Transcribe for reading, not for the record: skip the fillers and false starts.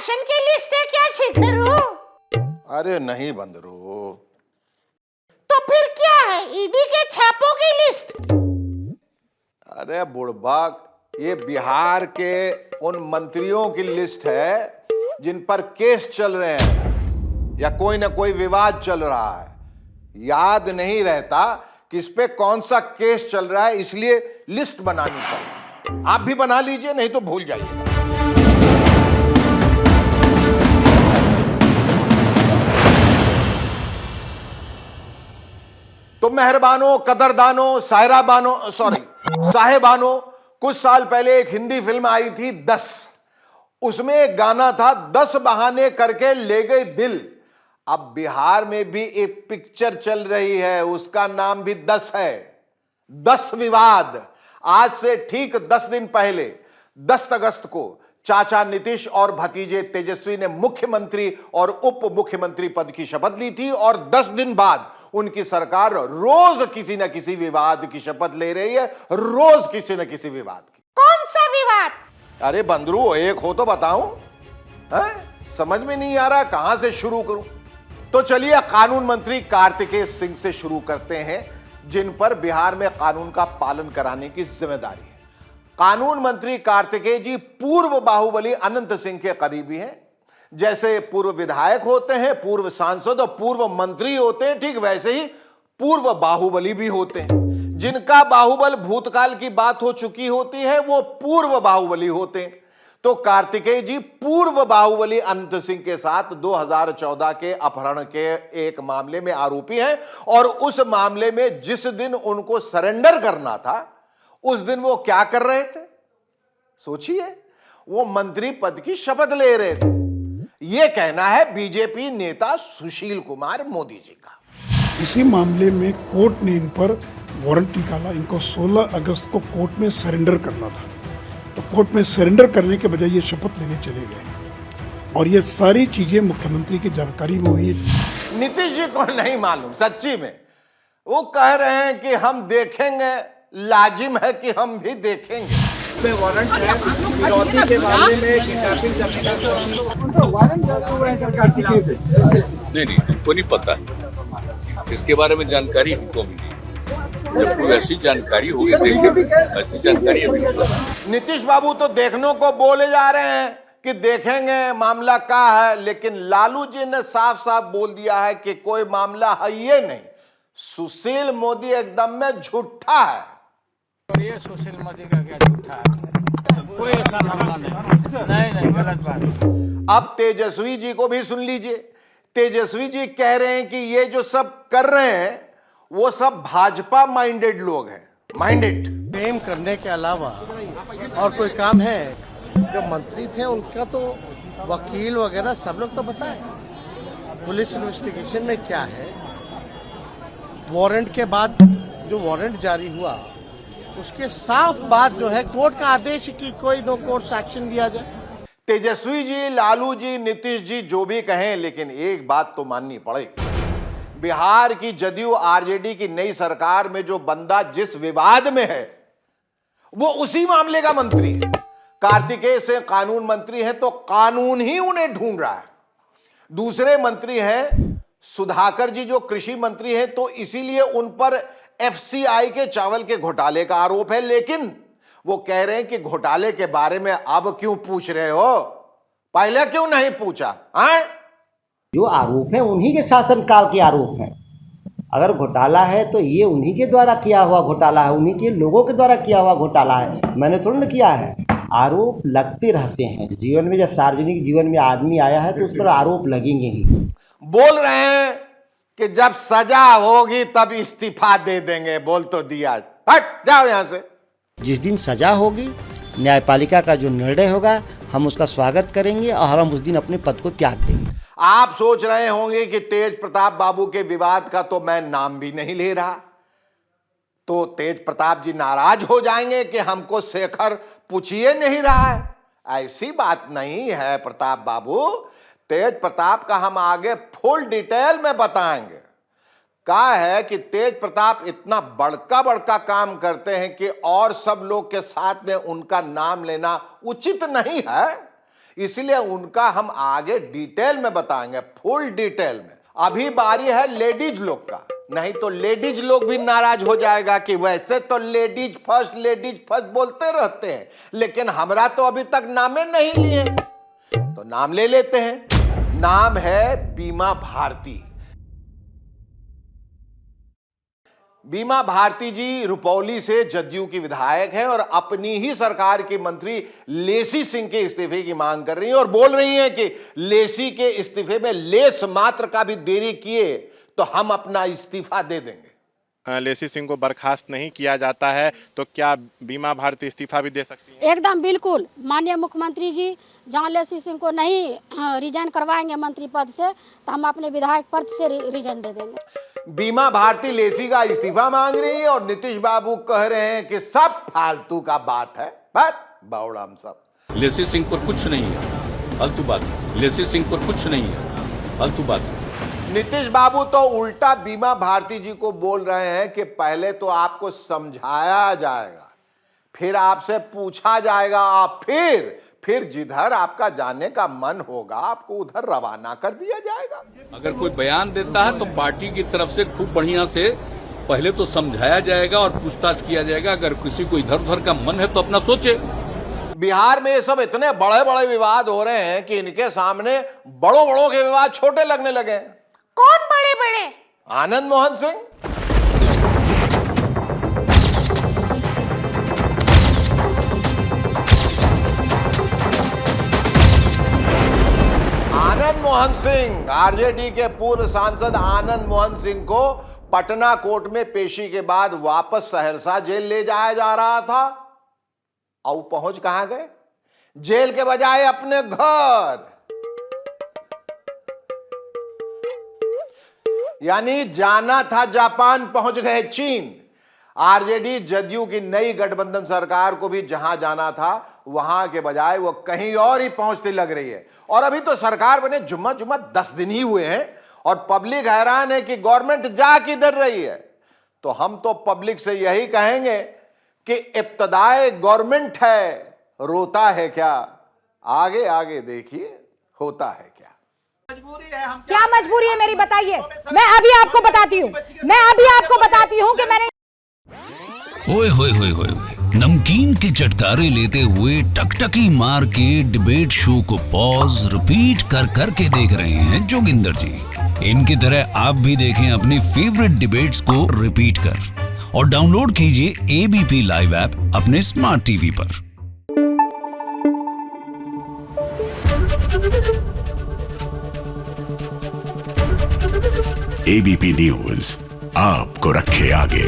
Ration की list है क्या शिखरू? अरे नहीं बंदरू, तो फिर क्या है? ईडी के छापों की लिस्ट? अरे बुड़बक, ये बिहार के उन मंत्रियों की लिस्ट है जिन पर केस चल रहे हैं या कोई ना कोई विवाद चल रहा है। याद नहीं रहता कि इस पे कौन सा केस चल रहा है, इसलिए लिस्ट बनानी पड़ी। आप भी बना लीजिए, नहीं तो भूल जाइए। तो मेहरबानों, कदरदानों, साहेबानों, कुछ साल पहले एक हिंदी फिल्म आई थी 10। उसमें एक गाना था 10 बहाने करके ले गए दिल। अब बिहार में भी एक पिक्चर चल रही है, उसका नाम भी 10 है। 10 विवाद। आज से ठीक 10 दिन पहले 10 अगस्त को चाचा नीतीश और भतीजे तेजस्वी ने मुख्यमंत्री और उप मुख्यमंत्री पद की शपथ ली थी और 10 दिन बाद उनकी सरकार रोज किसी न किसी विवाद की शपथ ले रही है। रोज किसी न किसी विवाद की। कौन सा विवाद? अरे बंदरू, एक हो तो बताऊं? समझ में नहीं आ रहा कहां से शुरू करूं। तो चलिए कानून मंत्री कार्तिकेय सिंह से शुरू करते हैं, जिन पर बिहार में कानून का पालन कराने की जिम्मेदारी है। कानून मंत्री कार्तिकेय जी पूर्व बाहुबली अनंत सिंह के करीबी हैं। जैसे पूर्व विधायक होते हैं, पूर्व सांसद और पूर्व मंत्री होते हैं, ठीक वैसे ही पूर्व बाहुबली भी होते हैं। जिनका बाहुबल भूतकाल की बात हो चुकी होती है, वो पूर्व बाहुबली होते हैं। तो कार्तिकेय जी पूर्व बाहुबली अनंत सिंह के साथ 2014 के अपहरण के एक मामले में आरोपी हैं और उस मामले में जिस दिन उनको सरेंडर करना था, उस दिन वो क्या कर रहे थे? सोचिए, वो मंत्री पद की शपथ ले रहे थे। यह कहना है बीजेपी नेता सुशील कुमार मोदी जी का। इसी मामले में कोर्ट ने इन पर वारंट निकाला। इनको 16 अगस्त को कोर्ट में सरेंडर करना था, तो कोर्ट में सरेंडर करने के बजाय ये शपथ लेने चले गए और ये सारी चीजें मुख्यमंत्री की जानकारी में हुई। नीतीश जी को नहीं मालूम सच्ची में। वो कह रहे हैं कि हम देखेंगे, लाजिम है कि हम भी देखेंगे। वारंट है फिरौती के मामले में किडनैपिंग वारंट जारी हुआ है सरकार की तरफ से। नहीं, हमको नहीं पता है इसके बारे में। जानकारी हमको मिली, जब कोई ऐसी जानकारी होगी देखेंगे। ऐसी जानकारी अभी नहीं पता। नीतीश बाबू तो देखने को बोले जा रहे हैं कि देखेंगे मामला क्या है, लेकिन लालू जी ने साफ साफ बोल दिया है कि कोई मामला है ये नहीं। सुशील मोदी एकदम में झूठा है। ये सुशील मोदी का क्या झूठा है? कोई ऐसा मामला नहीं, गलत बात। अब तेजस्वी जी को भी सुन लीजिए। तेजस्वी जी कह रहे हैं कि ये जो सब कर रहे हैं वो सब भाजपा माइंडेड लोग हैं। माइंडेड प्रेम करने के अलावा और कोई काम है? जो मंत्री थे उनका तो वकील वगैरह सब लोग तो बताए। पुलिस इन्वेस्टिगेशन में क्या है, वारंट के बाद जो वारंट जारी हुआ उसके साफ बात जो है कोर्ट का आदेश की कोई नो कोर्ट एक्शन लिया जाए। तेजस्वी जी, लालू जी, नीतीश जी जो भी कहें, लेकिन एक बात तो माननी पड़ेगी। बिहार की जदयू आरजेडी की नई सरकार में जो बंदा जिस विवाद में है वो उसी मामले का मंत्री है। कार्तिकेय से कानून मंत्री है तो कानून ही उन्हें ढूंढ रहा है। दूसरे मंत्री हैं सुधाकर जी जो कृषि मंत्री हैं, तो इसीलिए उन पर एफसीआई के चावल के घोटाले का आरोप है। लेकिन वो कह रहे हैं कि घोटाले के बारे में अब क्यों पूछ रहे हो, पहले क्यों नहीं पूछा? जो आरोप है उन्हीं के शासनकाल के आरोप हैं। अगर घोटाला है तो ये उन्हीं के द्वारा किया हुआ घोटाला है, उन्हीं के लोगों के द्वारा किया हुआ घोटाला है, मैंने थोड़ा ना किया है। आरोप लगते रहते हैं जीवन में। जब सार्वजनिक जीवन में आदमी आया है तो उस पर आरोप लगेंगे ही। बोल रहे हैं कि जब सजा होगी तब इस्तीफा दे देंगे। बोल तो दिया, हट जाओ यहां से। जिस दिन सजा होगी, न्यायपालिका का जो निर्णय होगा, हम उसका स्वागत करेंगे और हम उस दिन अपने पद को त्याग देंगे। आप सोच रहे होंगे कि तेज प्रताप बाबू के विवाद का तो मैं नाम भी नहीं ले रहा, तो तेज प्रताप जी नाराज हो जाएंगे कि हमको शेखर पूछिए नहीं रहा है। ऐसी बात नहीं है प्रताप बाबू। तेज प्रताप का हम आगे फुल डिटेल में बताएंगे। कहा है कि तेज प्रताप इतना बड़का बड़का काम करते हैं कि और सब लोग के साथ में उनका नाम लेना उचित नहीं है। इसलिए उनका हम आगे डिटेल में बताएंगे, फुल डिटेल में। अभी बारी है लेडीज लोग का, नहीं तो लेडीज लोग भी नाराज हो जाएगा कि वैसे तो लेडीज फर्स्ट बोलते रहते हैं, लेकिन हमरा तो अभी तक नामे नहीं लिए। तो नाम ले लेते हैं। नाम है बीमा भारती। बीमा भारती जी रुपौली से जदयू की विधायक हैं और अपनी ही सरकार की मंत्री लेसी सिंह के इस्तीफे की मांग कर रही हैं और बोल रही हैं कि लेसी के इस्तीफे में लेस मात्र का भी देरी किए तो हम अपना इस्तीफा दे देंगे। लेसी सिंह को बर्खास्त नहीं किया जाता है तो क्या बीमा भारती इस्तीफा भी दे सकती है? एकदम बिल्कुल। माननीय मुख्यमंत्री जी जहां लेसी सिंह को नहीं रिजाइन करवाएंगे मंत्री पद से तो हम अपने विधायक पद से रिजाइन दे देंगे। बीमा भारती लेसी का इस्तीफा मांग रही है और नीतीश बाबू कह रहे हैं कि सब फालतू का बात है, बावड़ाम सब। लेसी सिंह पर कुछ नहीं है, फालतू बात। लेसी सिंह पर कुछ नहीं है, फालतू बात। नीतीश बाबू तो उल्टा बीमा भारती जी को बोल रहे हैं कि पहले तो आपको समझाया जाएगा, फिर आपसे पूछा जाएगा, आप फिर जिधर आपका जाने का मन होगा आपको उधर रवाना कर दिया जाएगा। अगर कोई बयान देता है तो पार्टी की तरफ से खूब बढ़िया से पहले तो समझाया जाएगा और पूछताछ किया जाएगा। अगर किसी को इधर उधर का मन है तो अपना सोचे। बिहार में ये सब इतने बड़े बड़े विवाद हो रहे हैं कि इनके सामने बड़ों के विवाद छोटे लगने लगे। कौन बड़े बड़े? आनंद मोहन सिंह। आनंद मोहन सिंह, आरजेडी के पूर्व सांसद आनंद मोहन सिंह को पटना कोर्ट में पेशी के बाद वापस सहरसा जेल ले जाया जा रहा था और पहुंच कहां गए? जेल के बजाय अपने घर। यानी जाना था जापान, पहुंच गए चीन। आरजेडी जदयू की नई गठबंधन सरकार को भी जहां जाना था वहां के बजाय वो कहीं और ही पहुंचती लग रही है। और अभी तो सरकार बने जुम्मा 10 दिन ही हुए हैं और पब्लिक हैरान है कि गवर्नमेंट जा किधर रही है। तो हम तो पब्लिक से यही कहेंगे कि इब्तदाए गवर्नमेंट है, रोता है क्या? आगे आगे देखिए होता है क्या। क्या मजबूरी है मेरी, बताइए। मैं अभी आपको बताती हूँ कि मैंने ओए होए होए होए नमकीन के चटकारे लेते हुए टकटकी मार के डिबेट शो को पॉज रिपीट कर करके देख रहे हैं जोगिंदर जी। इनकी तरह आप भी देखें अपनी फेवरेट डिबेट्स को रिपीट कर और डाउनलोड कीजिए एबीपी लाइव ऐप अपने स्मार्ट टीवी पर। एबीपी न्यूज आपको रखे आगे।